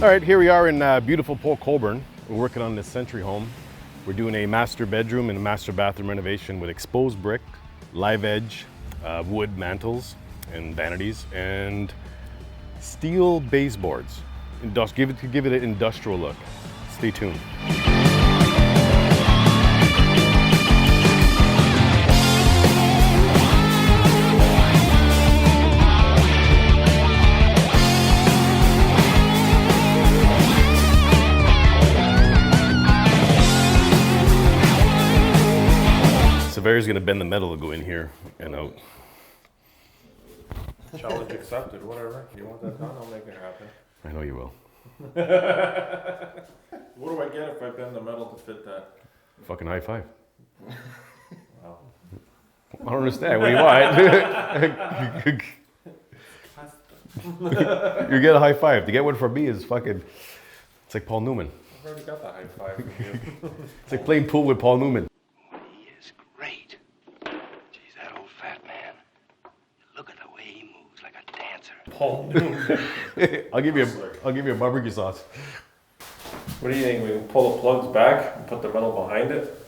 All right, here we are in beautiful Port Colborne. We're working on this century home. We're doing a master bedroom and a master bathroom renovation with exposed brick, live edge, wood mantles and vanities, and steel baseboards. Give it an industrial look. Stay tuned. Severi's gonna bend the metal to go in here and out. Challenge accepted, whatever. You want that done, I'll make it happen. I know you will. What do I get if I bend the metal to fit that? Fucking high five. Wow. I don't understand. What do you want? You get a high five. To get one from me is fucking. It's like Paul Newman. I've already got the high five from you. It's like playing pool with Paul Newman. He is great. Geez, that old fat man. Look at the way he moves like a dancer. Paul Newman. I'll give you a barbecue sauce. What do you think? We can pull the plugs back and put the metal behind it?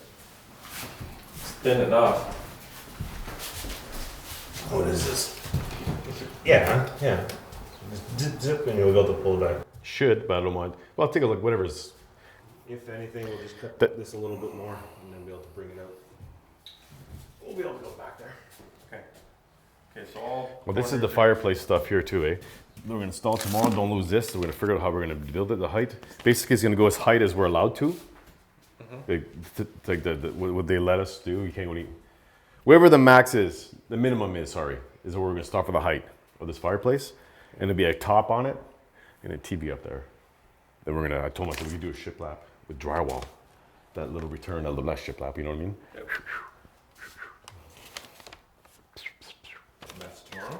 It's thin enough. What is this? Yeah. Just zip and you'll be able to pull it back. Should, but I don't mind. Well, I'll take a look. Whatever's. If anything, we'll just cut this a little bit more and then be able to bring it out. We'll be able to go back there. Okay. Okay, so all. Well, this is the fireplace stuff here too, eh? We're gonna install tomorrow. Don't lose this. So we're gonna figure out how we're gonna build it. The height. Basically, it's gonna go as height as we're allowed to. Like what they let us do. You can't go any. Wherever the max is, the minimum is. Sorry, is where we're gonna start for the height of this fireplace, and there'll be a top on it and a TV up there. Then we're gonna. I told myself we could do a shiplap with drywall. That little return, that little less shiplap. You know what I mean? Yep. That's tomorrow.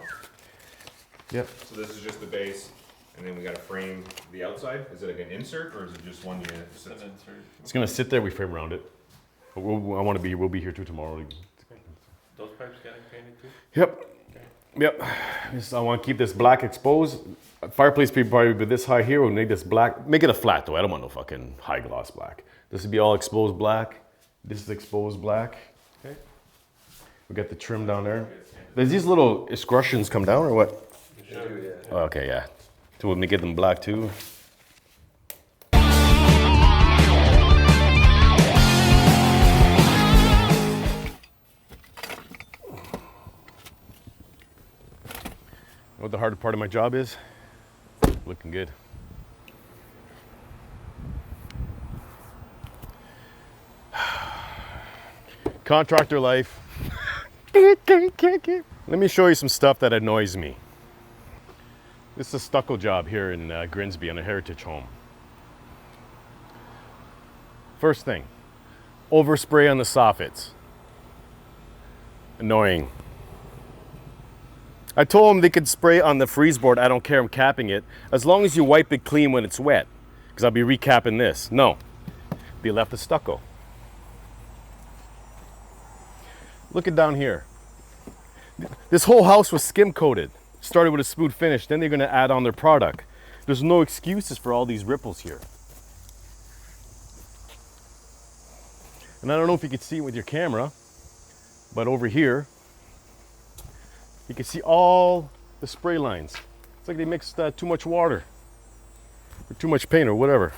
Yep. So this is just the base, and then we got to frame the outside. Is it like an insert, or is it just one unit? It's an insert. It's gonna sit there. We frame around it. But we'll be here too tomorrow. Those pipes getting painted too? Yep. Yep. I want to keep this black exposed. Fireplace will probably be this high here. We'll make this black. Make it a flat though. I don't want no fucking high gloss black. This would be all exposed black. This is exposed black. Okay. We got the trim down there. Does these little escutcheons come down or what? Yeah. Oh, okay, yeah. So we'll get them black too. What the harder part of my job is? Looking good. Contractor life. Let me show you some stuff that annoys me. This is a stucco job here in Grimsby on a heritage home. First thing, overspray on the soffits. Annoying. I told them they could spray on the freeze board. I don't care, I'm capping it. As long as you wipe it clean when it's wet. Because I'll be recapping this. No, they left the stucco. Look at down here. This whole house was skim coated. Started with a smooth finish, then they're gonna add on their product. There's no excuses for all these ripples here. And I don't know if you can see it with your camera, but over here, you can see all the spray lines. It's like they mixed too much water or too much paint or whatever.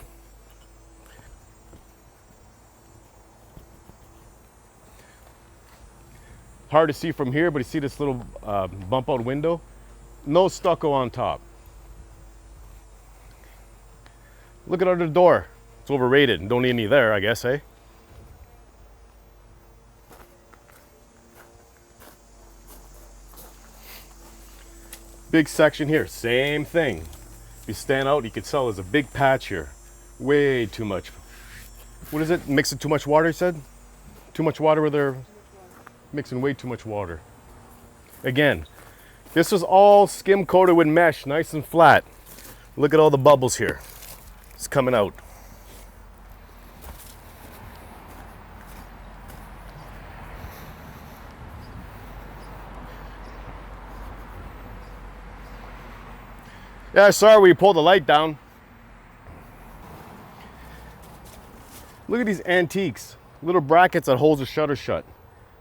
Hard to see from here, but you see this little bump out window? No stucco on top. Look at the door. It's overrated. Don't need any there, I guess, eh? Big section here, same thing. If you stand out, you can tell there's a big patch here. Way too much. What is it? Mixing too much water, you said? Too much water where they're mixing way too much water. Again, this was all skim coated with mesh, nice and flat. Look at all the bubbles here. It's coming out. Yeah, sorry we pulled the light down. Look at these antiques. Little brackets that holds the shutter shut.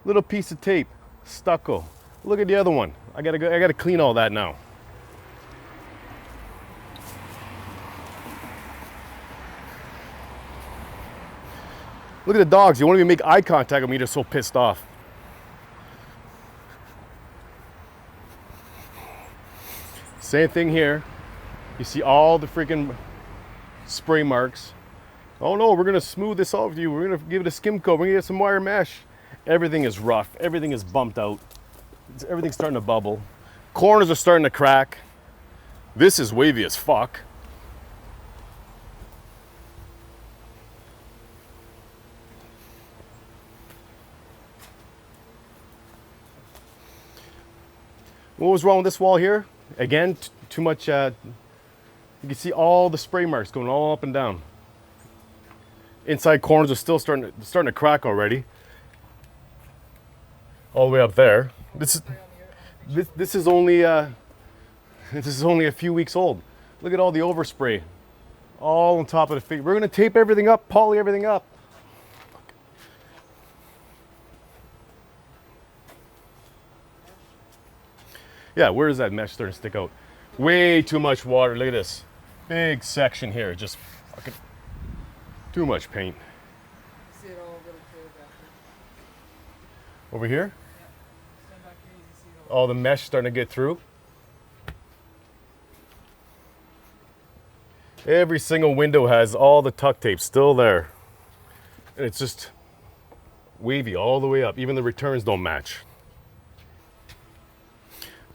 Little piece of tape, stucco. Look at the other one. I gotta clean all that now. Look at the dogs. You won't even make eye contact with me. They're so pissed off. Same thing here. You see all the freaking spray marks. Oh no, we're gonna smooth this off for you. We're gonna give it a skim coat. We're gonna get some wire mesh. Everything is rough. Everything is bumped out. Everything's starting to bubble. Corners are starting to crack. This is wavy as fuck. What was wrong with this wall here? Again, too much, you can see all the spray marks going all up and down. Inside corners are still starting to crack already. All the way up there. This is only a few weeks old. Look at all the overspray, all on top of the feet. We're gonna tape everything up, poly everything up. Yeah, where is that mesh starting to stick out? Way too much water. Look at this big section here. Just fucking too much paint. See it all over the field after. Over here, Yeah. Stand back here, you can see it all. all the mesh starting to get through. Every single window has all the tuck tape still there. And it's just wavy all the way up. Even the returns don't match.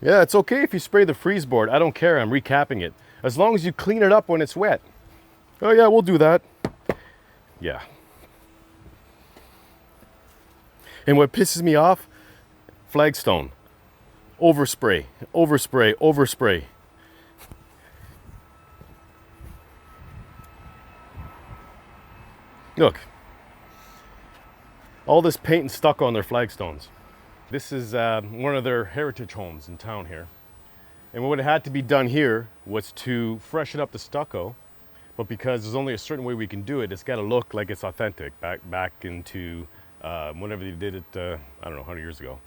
Yeah, it's okay if you spray the freeze board. I don't care, I'm recapping it. As long as you clean it up when it's wet. Oh yeah, we'll do that. Yeah. And what pisses me off, flagstone. Overspray, overspray, overspray. Look. All this paint and stucco on their flagstones. This is one of their heritage homes in town here. And what had to be done here was to freshen up the stucco, but because there's only a certain way we can do it, it's got to look like it's authentic, back into whenever they did it, I don't know, 100 years ago.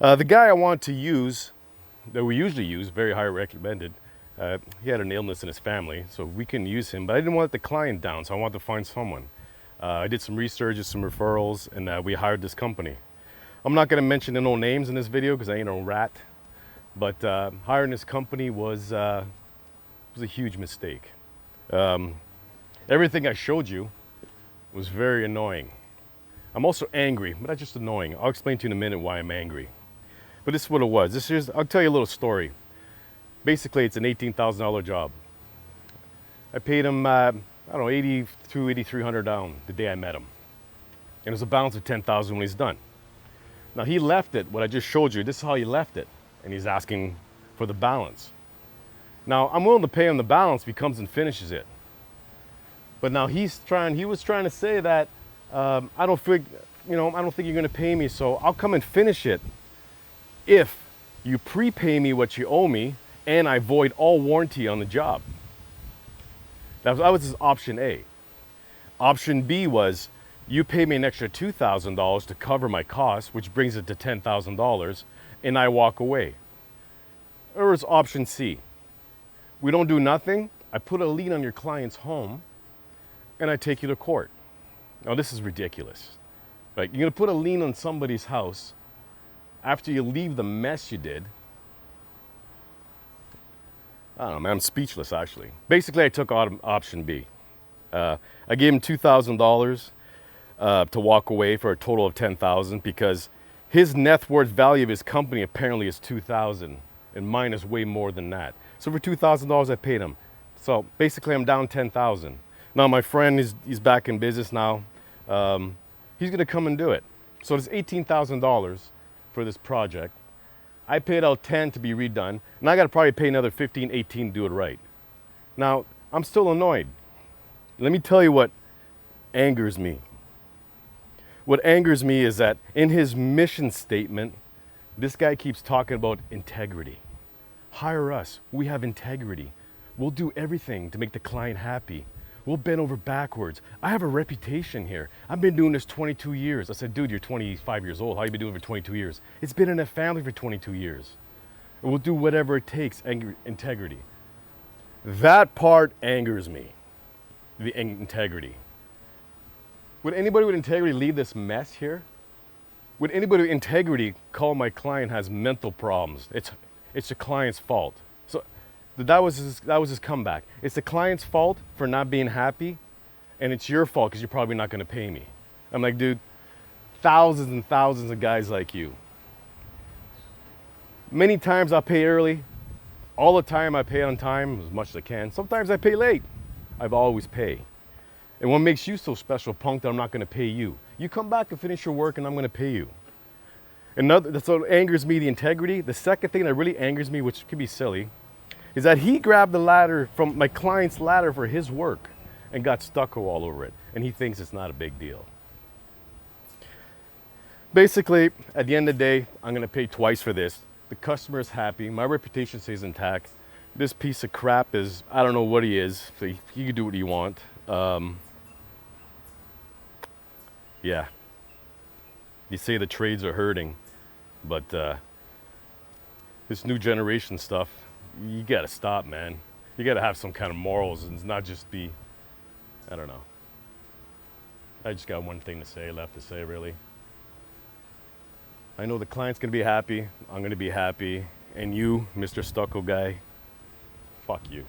The guy I want to use, that we usually use, very highly recommended, he had an illness in his family, so we couldn't use him, but I didn't want the client down, so I wanted to find someone. I did some research, some referrals, and we hired this company. I'm not going to mention no names in this video because I ain't no rat, but hiring this company was a huge mistake. Everything I showed you was very annoying. I'm also angry, but that's just annoying. I'll explain to you in a minute why I'm angry. But this is what it was. I'll tell you a little story. Basically, it's an $18,000 job. I paid him, I don't know, $8,300 down the day I met him. And it was a balance of $10,000 when he's done. Now he left it, what I just showed you, this is how he left it. And he's asking for the balance. Now I'm willing to pay him the balance if he comes and finishes it. But now he was trying to say that, I don't think you're gonna pay me, so I'll come and finish it if you prepay me what you owe me and I void all warranty on the job. That was his option A. Option B was, you pay me an extra $2,000 to cover my costs, which brings it to $10,000, and I walk away. Or was option C. We don't do nothing, I put a lien on your client's home, and I take you to court. Now this is ridiculous. Like, you're gonna put a lien on somebody's house after you leave the mess you did. I don't know, man, I'm speechless actually. Basically, I took option B. I gave him $2,000 to walk away for a total of $10,000 because his net worth value of his company apparently is $2,000 and mine is way more than that. So for $2,000 I paid him. So basically I'm down $10,000. Now my friend he's back in business now. He's gonna come and do it. So it's $18,000 for this project. I paid out 10 to be redone, and I gotta probably pay another 15, 18 to do it right. Now, I'm still annoyed. Let me tell you what angers me. What angers me is that in his mission statement, this guy keeps talking about integrity. Hire us, we have integrity. We'll do everything to make the client happy. We'll bend over backwards. I have a reputation here. I've been doing this 22 years. I said, dude, you're 25 years old. How you been doing it for 22 years? It's been in a family for 22 years. We'll do whatever it takes, integrity. That part angers me, the integrity. Would anybody with integrity leave this mess here? Would anybody with integrity call my client has mental problems? It's the client's fault. So that was his comeback. It's the client's fault for not being happy, and it's your fault because you're probably not going to pay me. I'm like, dude, thousands and thousands of guys like you. Many times I pay early. All the time I pay on time as much as I can. Sometimes I pay late. I've always pay. And what makes you so special, punk, that I'm not going to pay you? You come back and finish your work and I'm going to pay you. That's what angers me, the integrity. The second thing that really angers me, which could be silly, is that he grabbed the ladder from my client's ladder for his work and got stucco all over it. And he thinks it's not a big deal. Basically, at the end of the day, I'm going to pay twice for this. The customer is happy. My reputation stays intact. This piece of crap is, I don't know what he is. So he can do what he want. Yeah. You say the trades are hurting, but this new generation stuff, you gotta stop, man. You gotta have some kind of morals and not just be, I don't know. I just got one thing left to say, really. I know the client's gonna be happy, I'm gonna be happy, and you, Mr. Stucco guy, fuck you.